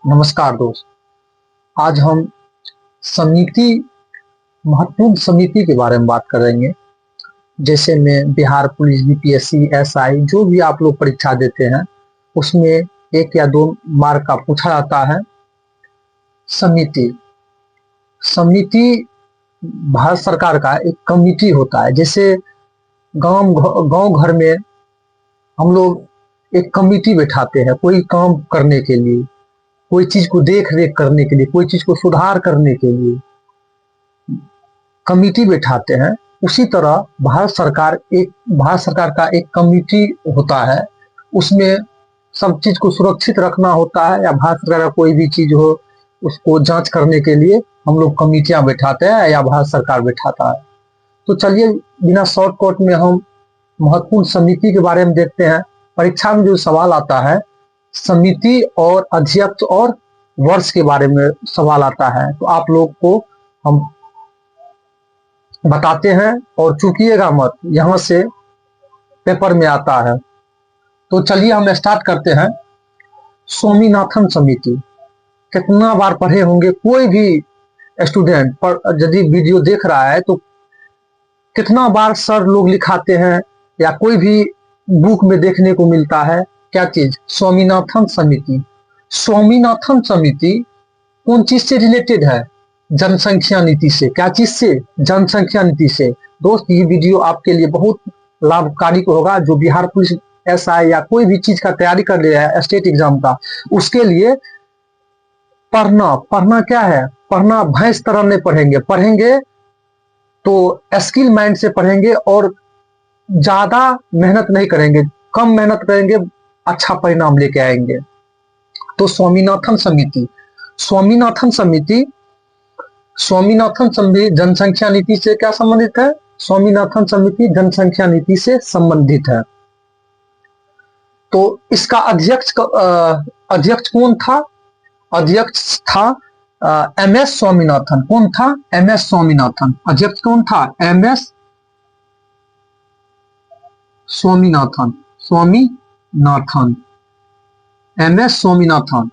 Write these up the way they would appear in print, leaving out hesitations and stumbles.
नमस्कार दोस्त। आज हम समिति महत्वपूर्ण समिति के बारे में बात करेंगे। जैसे में बिहार पुलिस, बीपीएससी, एसआई जो भी आप लोग परीक्षा देते हैं उसमें 1 या 2 मार्क का पूछा जाता है। समिति समिति भारत सरकार का एक कमिटी होता है। जैसे गांव घर में हम लोग एक कमिटी बैठाते हैं कोई काम करने के लिए, कोई चीज को देख रेख करने के लिए, कोई चीज को सुधार करने के लिए कमिटी बैठाते हैं। उसी तरह भारत सरकार का एक कमिटी होता है। उसमें सब चीज को सुरक्षित रखना होता है, या भारत सरकार का कोई भी चीज हो उसको जांच करने के लिए हम लोग कमिटियां बैठाते हैं या भारत सरकार बैठाता है। तो चलिए बिना शॉर्टकट में हम महत्वपूर्ण समिति के बारे में देखते हैं। परीक्षा में जो सवाल आता है समिति और अध्यक्ष और वर्ष के बारे में सवाल आता है, तो आप लोग को हम बताते हैं और चूकिएगा मत, यहां से पेपर में आता है। तो चलिए हम स्टार्ट करते हैं। स्वामीनाथन समिति कितना बार पढ़े होंगे कोई भी स्टूडेंट, पर यदि वीडियो देख रहा है तो कितना बार सर लोग लिखाते हैं या कोई भी बुक में देखने को मिलता है। क्या चीज? स्वामीनाथन समिति। स्वामीनाथन समिति कौन चीज से रिलेटेड है? जनसंख्या नीति से। क्या चीज से? जनसंख्या नीति से। दोस्त ये वीडियो आपके लिए बहुत लाभकारी होगा। जो बिहार पुलिस, एसआई या कोई भी चीज का तैयारी कर रहा है स्टेट एग्जाम का, उसके लिए पढ़ना क्या है? पढ़ना भैंस तरह नहीं पढ़ेंगे तो स्किल माइंड से पढ़ेंगे और ज्यादा मेहनत नहीं करेंगे, कम मेहनत करेंगे, अच्छा परिणाम लेके आएंगे। तो स्वामीनाथन समिति जनसंख्या नीति से क्या संबंधित है? स्वामीनाथन समिति जनसंख्या नीति से संबंधित है। तो इसका अध्यक्ष कौन था? अध्यक्ष था एमएस स्वामीनाथन। कौन था? एमएस स्वामीनाथन। अध्यक्ष कौन था? एमएस स्वामीनाथन। एमएस स्वामीनाथन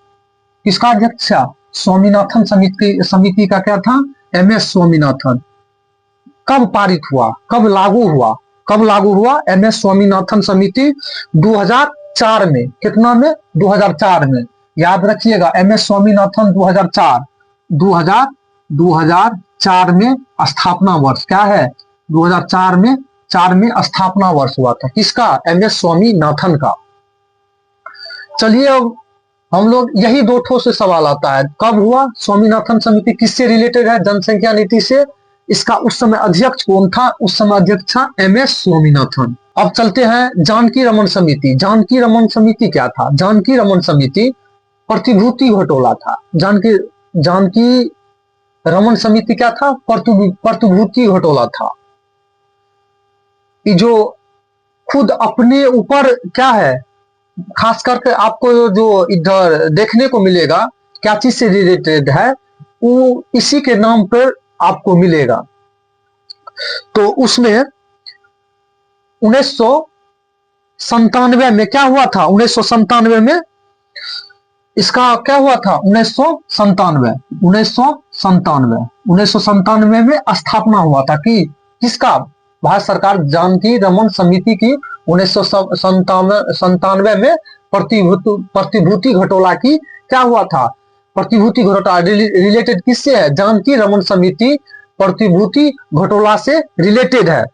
किसका अध्यक्ष था? स्वामीनाथन समिति का क्या था? एमएस स्वामीनाथन। कब पारित हुआ? कब लागू हुआ? एमएस स्वामीनाथन समिति 2004 में। कितना में? 2004 में। याद रखिएगा एमएस स्वामीनाथन 2004 में स्थापना वर्ष क्या है? 2004 में स्थापना वर्ष हुआ था। किसका? एमएस स्वामीनाथन का। चलिए अब हम लोग यही 2 ठो से सवाल आता है। कब हुआ? स्वामीनाथन समिति किससे रिलेटेड है? जनसंख्या नीति से। इसका उस समय अध्यक्ष कौन था? उस समय अध्यक्ष था एमएस स्वामीनाथन। अब चलते हैं जानकी रमन समिति। जानकी रमन समिति क्या था? जानकी रमन समिति प्रतिभूति घटोला था। जानकी रमन समिति क्या था? प्रतिभूति घटोला था। जो खुद अपने ऊपर क्या है, खास करके आपको जो इधर देखने को मिलेगा क्या चीज से रिलेटेड है वो इसी के नाम पर आपको मिलेगा। तो उसमें 1997 में क्या हुआ था? 1997 में इसका क्या हुआ था? 1997 में स्थापना हुआ था कि किसका? भारत सरकार जानकी रमन समिति की 1997 में प्रतिभूति घटोला की क्या हुआ था? प्रतिभूति घटोला रिलेटेड किससे है? जानकी रमन समिति प्रतिभूति घटोला से रिलेटेड है।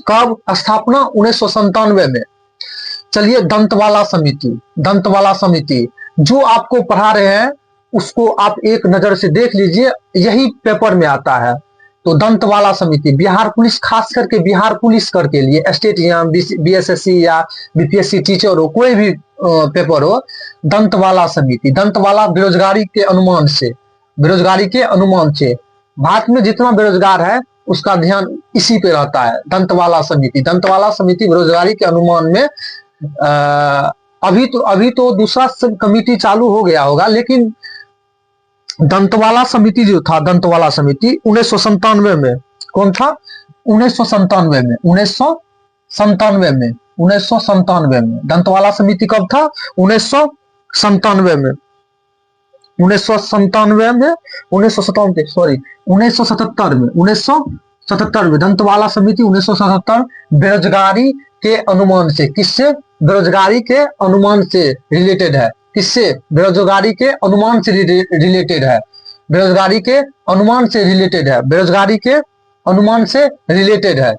कब? स्थापना 1997 में। चलिए दंतवाला समिति जो आपको पढ़ा रहे हैं उसको आप एक नजर से देख लीजिए, यही पेपर में आता है। तो दंतवाला समिति बिहार पुलिस, खास करके बिहार पुलिस कर के लिए स्टेट एग्जाम, बीएसएससी या बीपीएससी टीचर हो, कोई भी पेपर हो, दंतवाला समिति। दंतवाला बेरोजगारी के अनुमान से भारत में जितना बेरोजगार है उसका ध्यान इसी पे रहता है। दंतवाला समिति बेरोजगारी के अनुमान में अभी तो दूसरा सब कमिटी चालू हो गया होगा, लेकिन दंतवाला समिति जो था, दंतवाला समिति 1997 में। कौन था? 1997 में। दंतवाला समिति कब था? 1997 में। 1997 में, 1997 सॉरी 1977 में, 1977 में दंतवाला समिति 1977 बेरोजगारी के अनुमान से, किससे? बेरोजगारी के अनुमान से रिलेटेड है। किससे? बेरोजगारी के अनुमान से रिलेटेड है। बेरोजगारी के अनुमान से रिलेटेड है। बेरोजगारी के अनुमान से रिलेटेड है।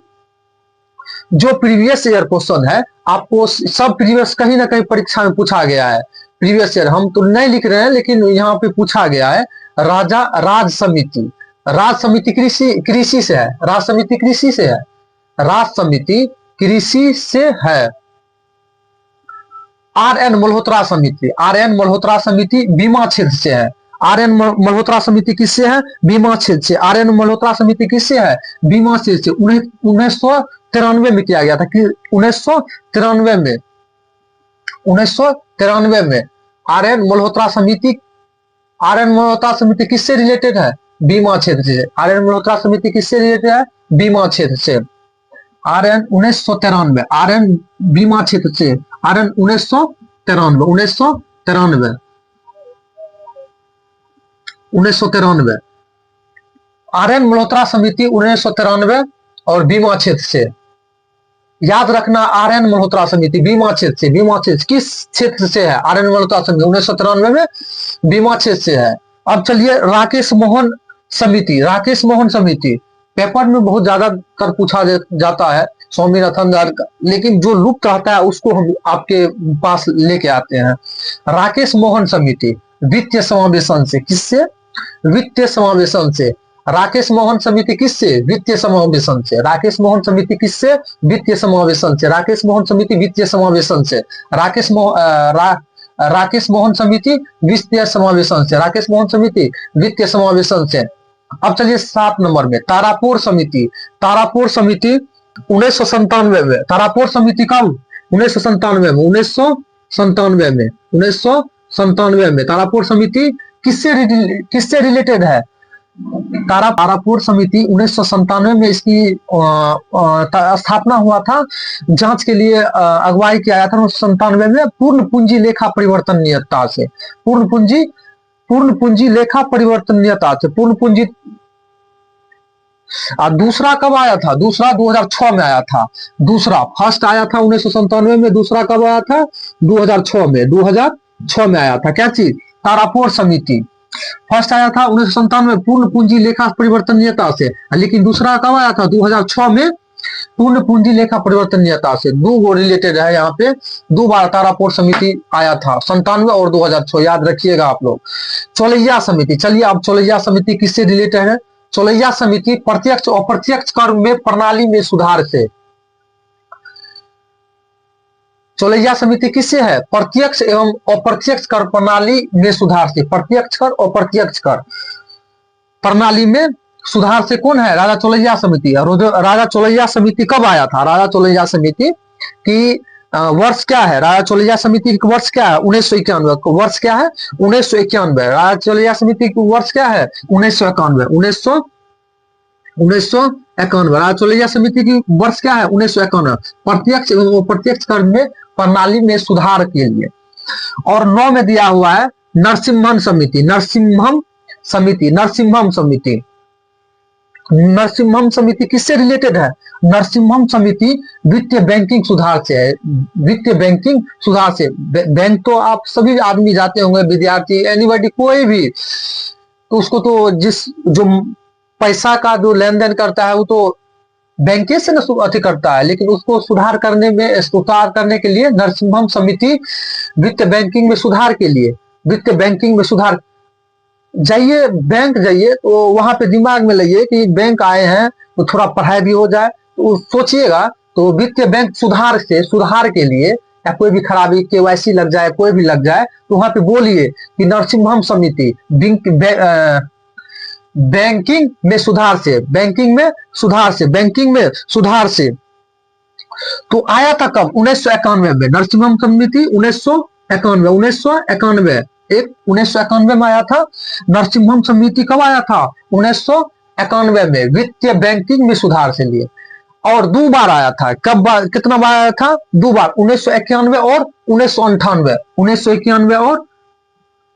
जो प्रीवियस ईयर क्वेश्चन है, आपको सब प्रीवियस कहीं ना कहीं परीक्षा में पूछा गया है। प्रीवियस ईयर हम तो नहीं लिख रहे हैं, लेकिन यहाँ पे पूछा गया है। राज समिति, राज समिति कृषि से है। राज समिति कृषि से है। राज समिति कृषि से है। RN मल्होत्रा समिति, RN मल्होत्रा समिति बीमा क्षेत्र से है। RN मल्होत्रा समिति किससे है? बीमा क्षेत्र से। RN मल्होत्रा समिति किससे है? बीमा क्षेत्र से। 1993 में किया गया था कि 1993 में, 1993 में RN मल्होत्रा समिति, RN मल्होत्रा समिति किससे रिलेटेड है? बीमा क्षेत्र से। RN मल्होत्रा समिति किससे रिलेटेड है? बीमा क्षेत्र से। RN 1993, RN बीमा क्षेत्र से। RN 1993, 1993, 1993 RN मल्होत्रा समिति 1993 और बीमा क्षेत्र से। याद रखना, RN मल्होत्रा समिति बीमा क्षेत्र से। बीमा क्षेत्र किस क्षेत्र से है? RN मल्होत्रा समिति 1993 में बीमा क्षेत्र से है। अब चलिए राकेश मोहन समिति। राकेश मोहन समिति पेपर में बहुत ज्यादा कर पूछा जाता है, स्वामीनाथन, लेकिन जो लुप्त रहता है उसको हम आपके पास लेके आते हैं। राकेश मोहन समिति वित्तीय समावेशन से। किससे? वित्तीय समावेशन से। राकेश मोहन समिति किससे? वित्तीय समावेशन से। राकेश मोहन समिति किससे? वित्तीय समावेशन से। राकेश मोहन समिति वित्तीय समावेशन से। राकेश मोहन समिति वित्तीय समावेशन से। राकेश मोहन समिति वित्तीय समावेशन से। अब चलिए 7 नंबर में तारापुर समिति। तारापुर समिति 1997 में। तारापुर समिति कब? 1997 में। 1997 में, 1997 में तारापुर समिति किससे रिलेटेड है? तारापुर समिति 1997 में इसकी स्थापना हुआ था। जांच के लिए अगुवाई किया गया था 1997 में पूर्ण पूंजी लेखा परिवर्तनीयता से। पूर्ण पूंजी लेखा परिवर्तनीयता से। पूर्ण पूंजी। दूसरा कब आया था? दूसरा 2006 में आया था। दूसरा फर्स्ट आया था 1997 में, दूसरा कब आया था? 2006 में। 2006 में आया था। क्या चीज? तारापुर समिति। फर्स्ट आया था 1997 में पूर्ण पूंजी लेखा परिवर्तनीयता से, लेकिन दूसरा कब आया था? 2006 में पूर्ण पूंजी लेखा परिवर्तनीयता से। दो गो रिलेटेड है यहाँ पे, 2 बार तारापुर समिति आया था, 97 और 2006, याद रखिएगा आप लोग। चौलैया समिति। चलिए अब चौलैया समिति किससे रिलेटेड है? चौलैया समिति प्रत्यक्ष और अप्रत्यक्ष कर में प्रणाली में सुधार से। चौलैया समिति किससे है? प्रत्यक्ष एवं अप्रत्यक्ष कर प्रणाली में सुधार से। प्रत्यक्ष कर और अप्रत्यक्ष कर प्रणाली में सुधार से। कौन है? राजा चौलैया समिति। राजा चौलैया समिति कब आया था? राजा चौलैया समिति की वर्ष क्या है? राजा चौलैया समिति की वर्ष क्या है? 1991। वर्ष क्या है? 1991। राजा चौलैया समिति की वर्ष क्या है? 1991। 1991। राजा चौलैया समिति की वर्ष क्या है? 1991। प्रत्यक्ष एवं अप्रत्यक्ष कर में प्रणाली में सुधार के लिए। और 9 में दिया हुआ है नरसिम्हम समिति। नरसिम्हम समिति। नरसिम्हम समिति। नरसिम्हम समिति किससे रिलेटेड है? नरसिम्हम समिति वित्तीय बैंकिंग सुधार से है। वित्तीय बैंकिंग सुधार से। बैंक तो आप सभी आदमी जाते होंगे, विद्यार्थी, एनीबॉडी, कोई भी, तो उसको तो जो पैसा का जो लेन देन करता है वो तो बैंके से अति करता है, लेकिन उसको सुधार करने के लिए नरसिम्हम समिति वित्तीय बैंकिंग में सुधार के लिए, वित्तीय बैंकिंग में सुधार। जाइए बैंक जाइए तो वहां पे दिमाग में लाइए कि बैंक आए हैं तो थोड़ा पढ़ाई भी हो जाए, तो सोचिएगा। तो वित्तीय बैंक सुधार से, सुधार के लिए, या कोई भी खराबी, KYC लग जाए, कोई भी लग जाए, तो वहां पे बोलिए कि नरसिम्हम समिति बैंकिंग में सुधार से। बैंकिंग में सुधार से। बैंकिंग में सुधार से। तो आया था कब? 1991 में। नरसिम्हम समिति 1991। 1991 में आया था। नरसिम्हम समिति कब आया था? 1991 में, वित्तीय बैंकिंग में सुधार से लिए। और 2 बार आया था। कब? कितना बार आया था? 2 बार, 1991 और 1998। 1991 और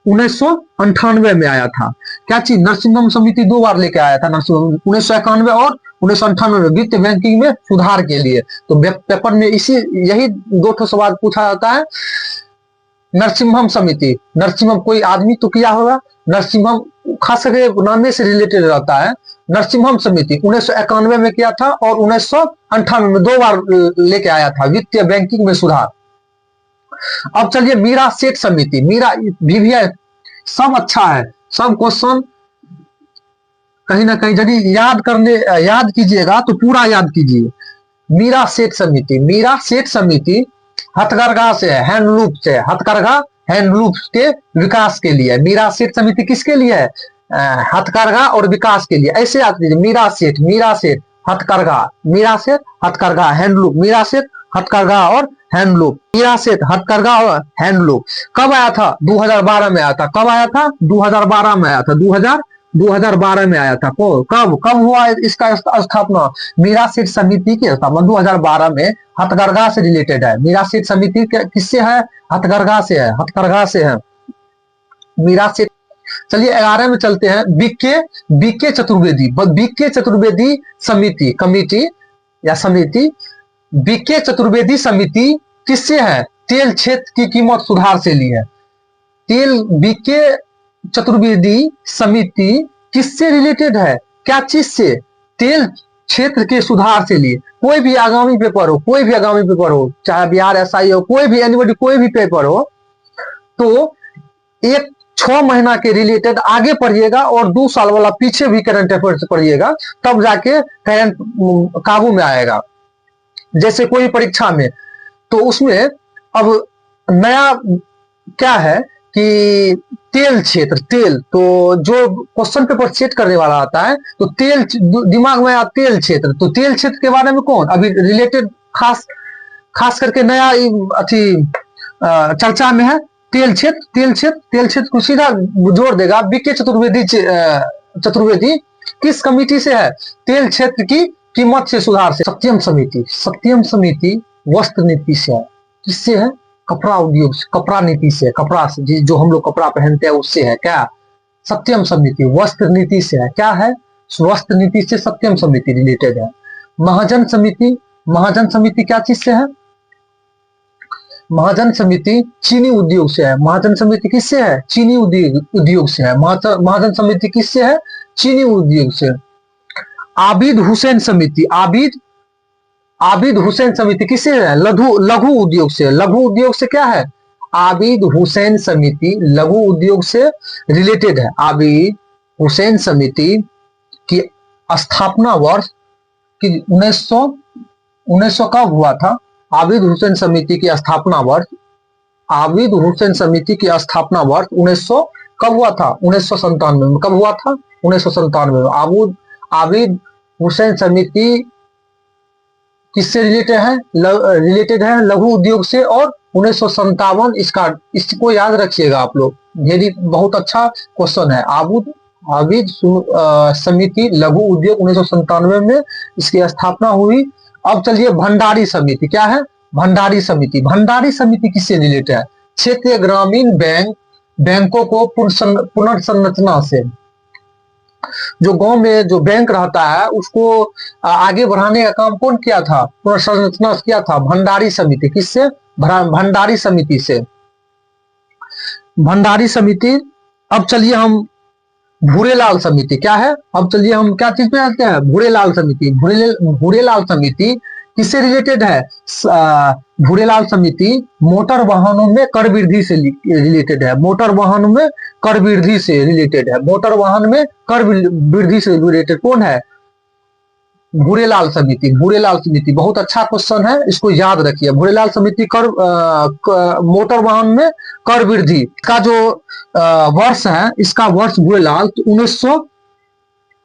1998 में आया था। क्या चीज? नरसिम्हम समिति 2 बार लेके आया था, नरसिम्हम 1991 और 1998 में वित्त बैंकिंग में सुधार के लिए। तो पेपर में यही 2 सवाल पूछा जाता है। नरसिम्हम समिति, नरसिम्हम कोई आदमी तो किया होगा, नरसिम्हम खास करके नामे से रिलेटेड रहता है। नरसिम्हम समिति 1991 में किया था और 1998 में 2 बार लेके आया था वित्तीय बैंकिंग में सुधार। अब चलिए मीरा सेठ समिति, मीरा भी है, सब अच्छा है, सब क्वेश्चन कहीं ना कहीं यदि याद कीजिएगा तो पूरा याद कीजिए। मीरा सेठ समिति, मीरा सेठ समिति हथकरघा से है, हैंडलूम से, हथकरघा हैंडलूम के विकास के लिए। मीरा सेठ समिति किसके लिए है? हथकरघा और विकास के लिए। ऐसे याद कीजिए, मीरा सेठ हथकरघा, मीरा सेठ हथकरघा हैंडलूम, मीरा सेठ हथकरघा और हैंडलूम, मीरा सेठ हथकरघा और हैंडलूम। कब आया था? 2012 में आया था। कब आया था? 2012 में आया था। 2012 में आया था। कब हुआ इसका स्थापना? मीरा सेठ समिति की स्थापना 2012 में हथकरघा से रिलेटेड है। मीरा सेठ समिति किससे है? हथकरघा से है, हथकरघा से है मीरा सेठ। चलिए 11 में चलते हैं। बीके चतुर्वेदी समिति, कमिटी या समिति, बीके चतुर्वेदी समिति किससे है? तेल क्षेत्र की कीमत सुधार से ली है। बीके चतुर्वेदी समिति किससे रिलेटेड है? क्या चीज से? तेल क्षेत्र के सुधार से लिए। कोई भी आगामी पेपर हो, चाहे बिहार एसआई हो, कोई भी एनीबॉडी, कोई भी पेपर हो, तो एक 6 महीना के रिलेटेड आगे पढ़िएगा और 2 साल वाला पीछे भी करंट अफेयर से पढ़िएगा, तब जाके करंट काबू में आएगा। जैसे कोई परीक्षा में, तो उसमें अब नया क्या है कि तेल क्षेत्र, तो जो क्वेश्चन पेपर सेट करने वाला आता है, तो तेल दिमाग में आया तेल क्षेत्र, तो तेल क्षेत्र के बारे में कौन अभी रिलेटेड खास करके नया चर्चा में है? तेल क्षेत्र को सीधा जोड़ देगा। बीके चतुर्वेदी किस कमिटी से है? तेल क्षेत्र की कीमत से सुधार से। सत्यम समिति वस्त्र नीति से है। किससे है? कपड़ा उद्योग से, कपड़ा नीति से, कपड़ा से, जो हम लोग कपड़ा पहनते हैं उससे है। क्या? सत्यम समिति वस्त्र नीति से है। क्या है? वस्त्र नीति से सत्यम समिति रिलेटेड है। महाजन समिति क्या चीज से है? महाजन समिति चीनी उद्योग से है। महाजन समिति किससे है? चीनी उद्योग से है। महाजन समिति किससे है? चीनी उद्योग से। आबिद हुसैन समिति किससे है? लघु उद्योग से। लघु उद्योग से क्या है? आबिद हुसैन समिति लघु उद्योग से रिलेटेड है। आबिद हुसैन समिति की स्थापना वर्ष की 1900 कब हुआ था? आबिद हुसैन समिति की स्थापना वर्ष 1900 कब हुआ था? 1997 में। कब हुआ था? 1997 में। आबिद हुसैन समिति किससे रिलेटेड है? लघु उद्योग से। और 1957 इसको याद रखिएगा आप लोग, यदि बहुत अच्छा क्वेश्चन है। आबिद समिति लघु उद्योग 1997 में इसकी स्थापना हुई। अब चलिए भंडारी समिति। क्या है? भंडारी समिति किससे रिलेटेड है? क्षेत्रीय ग्रामीण बैंकों को पुनर्संरचना से, जो गांव में जो बैंक रहता है उसको आगे बढ़ाने का काम कौन किया था? पुनर्संरचना किया था भंडारी समिति। किससे? भंडारी समिति से। भंडारी समिति। अब चलिए हम भूरेलाल समिति। क्या है? अब चलिए हम क्या चीज पे आते हैं? भूरेलाल समिति किससे रिलेटेड है? भूरेलाल समिति मोटर वाहनों में कर वृद्धि से रिलेटेड है। मोटर वाहन में कर वृद्धि से रिलेटेड कौन है? भूरेलाल समिति बहुत अच्छा क्वेश्चन है, इसको याद रखिए। भूरेलाल समिति मोटर वाहन में कर वृद्धि का जो वर्ष है, इसका वर्ष भूरेलाल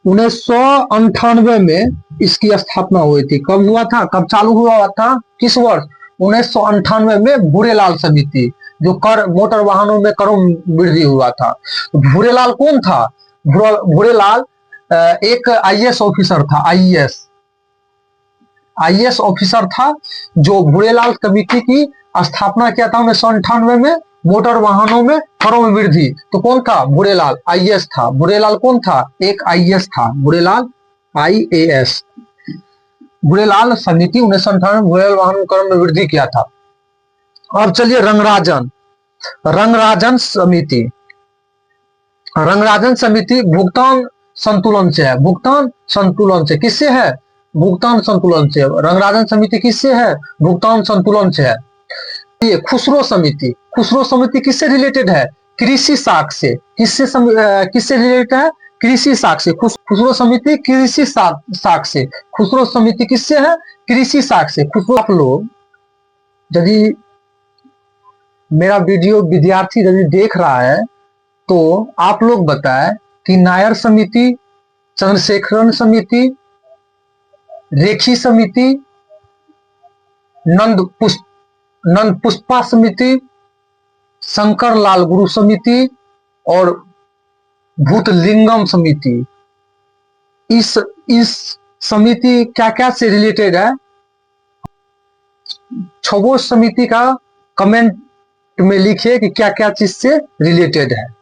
1998 में इसकी स्थापना हुई थी। कब हुआ था? कब चालू हुआ था? किस वर्ष? 1998 में भूरेलाल समिति, जो मोटर वाहनों में करों वृद्धि हुआ था। भूरेलाल कौन था? भूरेलाल एक आईएएस ऑफिसर था। आईएएस ऑफिसर था, जो भूरेलाल कमेटी की स्थापना किया था 1998 में मोटर वाहनों में करों में वृद्धि। तो कौन था? बुरेलाल, आईएएस था। बुरेलाल कौन था? एक आईएएस था, बुरेलाल आईएएस। बुरेलाल समिति 1998 बुरेलाल वाहन करों में वृद्धि किया था। अब चलिए रंगराजन, रंगराजन समिति। रंगराजन समिति भुगतान संतुलन से है, भुगतान संतुलन से। किससे है? भुगतान संतुलन से। रंगराजन समिति किससे है? भुगतान संतुलन से है। ये खुसरो समिति, खुसरो समिति किससे रिलेटेड है? कृषि साख से। किससे रिलेटेड है? कृषि साख से। खुसरो समिति कृषि साख से। खुसरो समिति किससे है? कृषि साख से। खुसरो, आप लोग यदि मेरा वीडियो विद्यार्थी यदि देख रहा है तो आप लोग बताएं कि नायर समिति, चंद्रशेखरन समिति, रेखी समिति, नंद पुष्पा समिति, शंकर लाल गुरु समिति और भूतलिंगम समिति, इस समिति क्या क्या से रिलेटेड है? छो समिति का कमेंट में लिखिए कि क्या क्या चीज से रिलेटेड है।